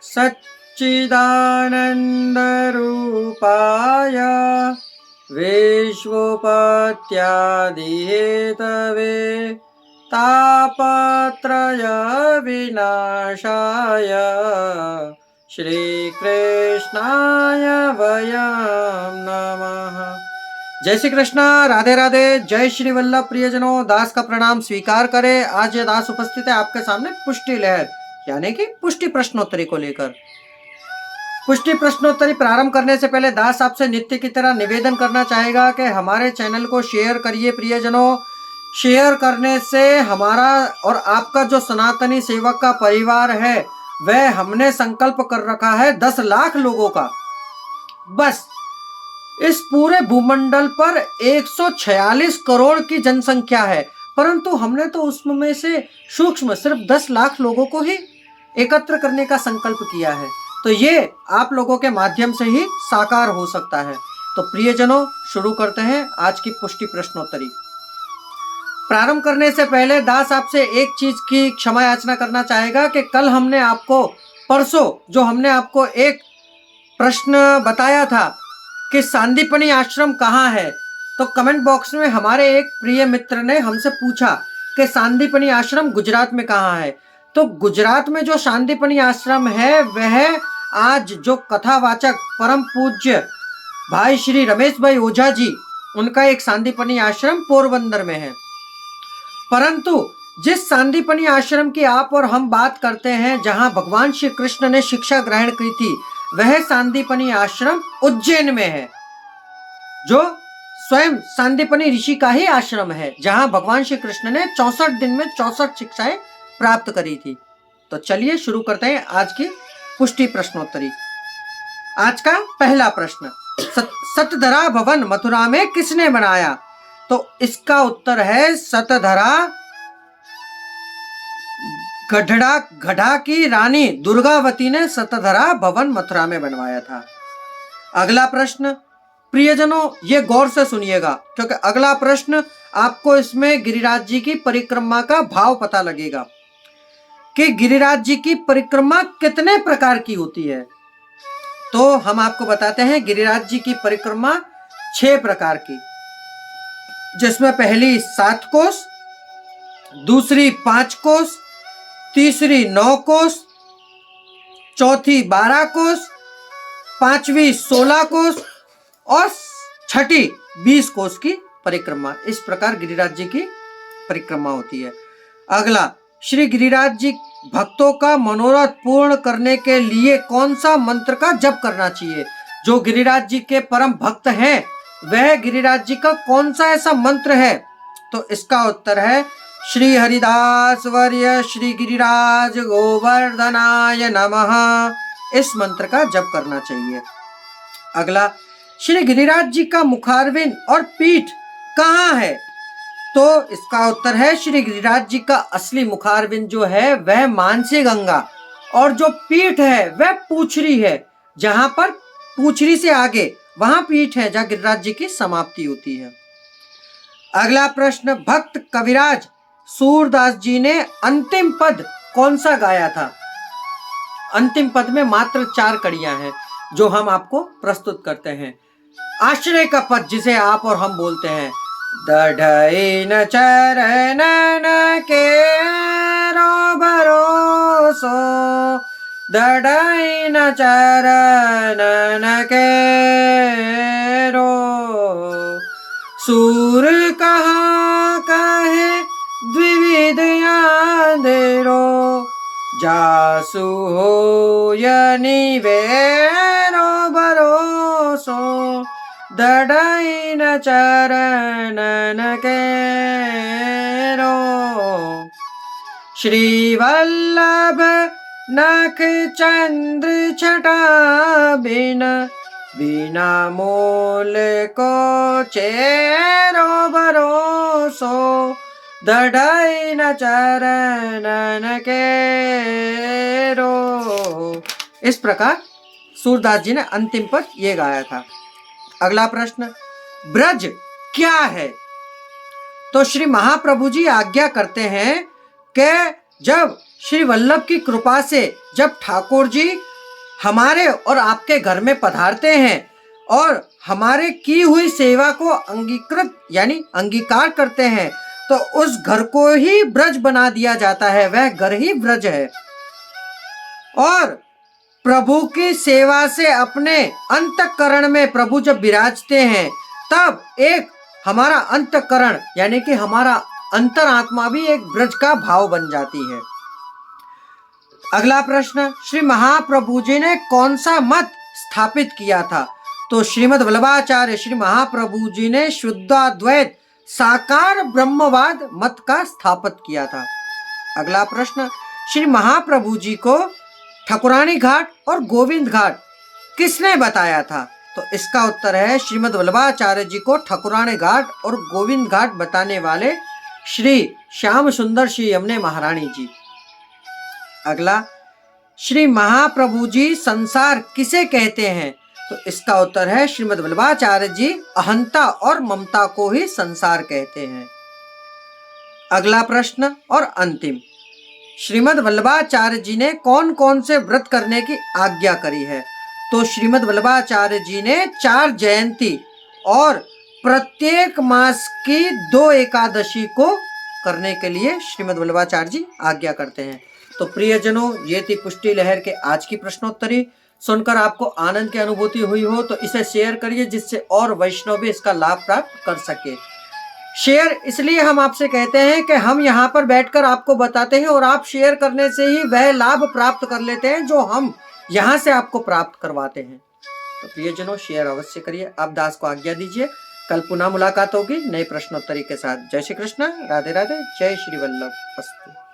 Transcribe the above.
सच्चिदानन्दरूपाय विश्वोपत्यादिहेतवे तापत्रय विनाशाय श्रीकृष्णाय वयं नमः। जय श्री कृष्ण, राधे राधे, जय श्री वल्लभ। प्रियजनों, दास का प्रणाम स्वीकार करें। आज यह दास उपस्थित है आपके सामने पुष्टि लहर यानी कि पुष्टि प्रश्नोत्तरी को लेकर। पुष्टि प्रश्नोत्तरी प्रारंभ करने से पहले दास आपसे नित्य की तरह निवेदन करना चाहेगा कि हमारे चैनल को शेयर करिए। प्रियजनों, शेयर करने से हमारा और आपका जो सनातनी सेवक का परिवार है वह हमने संकल्प कर रखा है 10 लाख लोगों का। बस इस पूरे भूमंडल पर 146 करोड़ की जनसंख्या है, परंतु हमने तो उसमें से सूक्ष्म सिर्फ 10 लाख लोगों को ही एकत्र करने का संकल्प किया है। तो ये आप लोगों के माध्यम से ही साकार हो सकता है। तो प्रियजनों, शुरू करते हैं आज की पुष्टि प्रश्नोत्तरी। प्रारंभ करने से पहले दास आपसे एक चीज की क्षमा याचना करना चाहेगा कि कल हमने आपको परसों जो हमने आपको एक प्रश्न बताया था कि सांदीपनी आश्रम कहाँ है, तो कमेंट बॉक्स में हमारे एक प्रिय मित्र ने हमसे पूछा कि सांदीपनी आश्रम गुजरात में कहाँ है। तो गुजरात में जो सांदीपनी आश्रम है वह आज जो कथावाचक परम पूज्य भाई श्री रमेश भाई ओझा जी, उनका एक सांदीपनी आश्रम पोरबंदर में है। परंतु जिस सांदीपनी आश्रम की आप और हम बात करते हैं, जहां भगवान श्री कृष्ण ने शिक्षा ग्रहण की थी, वह सांदीपनी आश्रम उज्जैन में है, जो स्वयं सांदीपनी ऋषि का ही आश्रम है, जहां भगवान श्री कृष्ण ने 64 दिन में 64 शिक्षाएं प्राप्त करी थी। तो चलिए शुरू करते हैं आज की पुष्टि प्रश्नोत्तरी। आज का पहला प्रश्न, सतधरा भवन मथुरा में किसने बनाया? तो इसका उत्तर है सतधरा गढ़ा की रानी दुर्गावती ने सतधरा भवन मथुरा में बनवाया था। अगला प्रश्न, प्रियजनों ये गौर से सुनिएगा, क्योंकि अगला प्रश्न आपको इसमें गिरिराज जी की परिक्रमा का भाव पता लगेगा कि गिरिराज जी की परिक्रमा कितने प्रकार की होती है। तो हम आपको बताते हैं गिरिराज जी की परिक्रमा 6 प्रकार की, जिसमें पहली 7 कोस, दूसरी 5 कोस, तीसरी 9 कोस, चौथी 12 कोस, पांचवी 16 कोस और छठी 20 कोस की परिक्रमा। इस प्रकार गिरिराज जी की परिक्रमा होती है। अगला, श्री गिरिराज जी भक्तों का मनोरथ पूर्ण करने के लिए कौन सा मंत्र का जप करना चाहिए? जो गिरिराज जी के परम भक्त हैं वह गिरिराज जी का कौन सा ऐसा मंत्र है? तो इसका उत्तर है श्री हरिदास वर्य श्री गिरिराज गोवर्धनाय नमः। इस मंत्र का जप करना चाहिए। अगला, श्री गिरिराज जी का मुखारविंद और पीठ कहाँ है? तो इसका उत्तर है श्री गिरिराज जी का असली मुखारविंद जो है वह मानसी गंगा, और जो पीठ है वह पूछरी है। जहां पर पूछरी से आगे वहां पीठ है, जहां गिरिराज जी की समाप्ति होती है। अगला प्रश्न, भक्त कविराज सूरदास जी ने अंतिम पद कौन सा गाया था? अंतिम पद में मात्र 4 कड़ियां हैं जो हम आपको प्रस्तुत करते हैं। आश्रय का पद जिसे आप और हम बोलते हैं, दढ़इन चरणन केरो भरोसो, दढ़इन चरणन केरो, सूर कहाँ कहे द्विविध अंधेरो, जासु हो निवेरो भरोसो, दढ़इन चरणन केरो। श्री वल्लभ नख चंद्र छटा बिन, बिना मोल को चेरो भरोसो, दढ़इन चरणन केरो। इस प्रकार सूरदास जी ने अंतिम पद ये गाया था। अगला प्रश्न, ब्रज क्या है? तो श्री महाप्रभु जी आज्ञा करते हैं कि जब श्री वल्लभ की कृपा से जब ठाकुर जी हमारे और आपके घर में पधारते हैं और हमारे की हुई सेवा को अंगीकृत यानी अंगीकार करते हैं, तो उस घर को ही ब्रज बना दिया जाता है, वह घर ही ब्रज है। और प्रभु की सेवा से अपने अंतःकरण में प्रभु जब विराजते हैं, तब एक हमारा अंतःकरण यानी कि हमारा अंतरात्मा भी एक ब्रज का भाव बन जाती है। अगला प्रश्न, श्री महाप्रभु जी ने कौन सा मत स्थापित किया था? तो श्रीमद् वल्लभाचार्य श्री महाप्रभु जी ने शुद्धाद्वैत साकार ब्रह्मवाद मत का स्थापित किया था। अगला प्रश्न, श्री महाप्रभु जी को ठाकुरानी घाट और गोविंद घाट किसने बताया था? तो इसका उत्तर है श्रीमद् वल्लभाचार्य जी को ठाकुरानी घाट और गोविंद घाट बताने वाले श्री श्याम सुंदर श्री यमुने महारानी जी। अगला, श्री महाप्रभु जी संसार किसे कहते हैं? तो इसका उत्तर है श्रीमद् वल्लभाचार्य जी अहंता और ममता को ही संसार कहते हैं। अगला प्रश्न और अंतिम, श्रीमद् वल्लभाचार्य जी ने कौन कौन से व्रत करने की आज्ञा करी है? तो श्रीमद् वल्लभाचार्य जी ने 4 जयंती और प्रत्येक मास की 2 एकादशी को करने के लिए श्रीमद् वल्लभाचार्य जी आज्ञा करते हैं। तो प्रियजनों, ये थी पुष्टि लहर के आज की प्रश्नोत्तरी। सुनकर आपको आनंद की अनुभूति हुई हो तो इसे शेयर करिए, जिससे और वैष्णव भी इसका लाभ प्राप्त कर सके। शेयर इसलिए हम आपसे कहते हैं कि हम यहाँ पर बैठकर आपको बताते हैं और आप शेयर करने से ही वह लाभ प्राप्त कर लेते हैं जो हम यहाँ से आपको प्राप्त करवाते हैं। तो प्रियजनों, शेयर अवश्य करिए। आप दास को आज्ञा दीजिए, कल पुनः मुलाकात होगी नए प्रश्नोत्तरी के साथ। जय श्री कृष्ण, राधे राधे, जय श्री वल्लभ। अस्तु।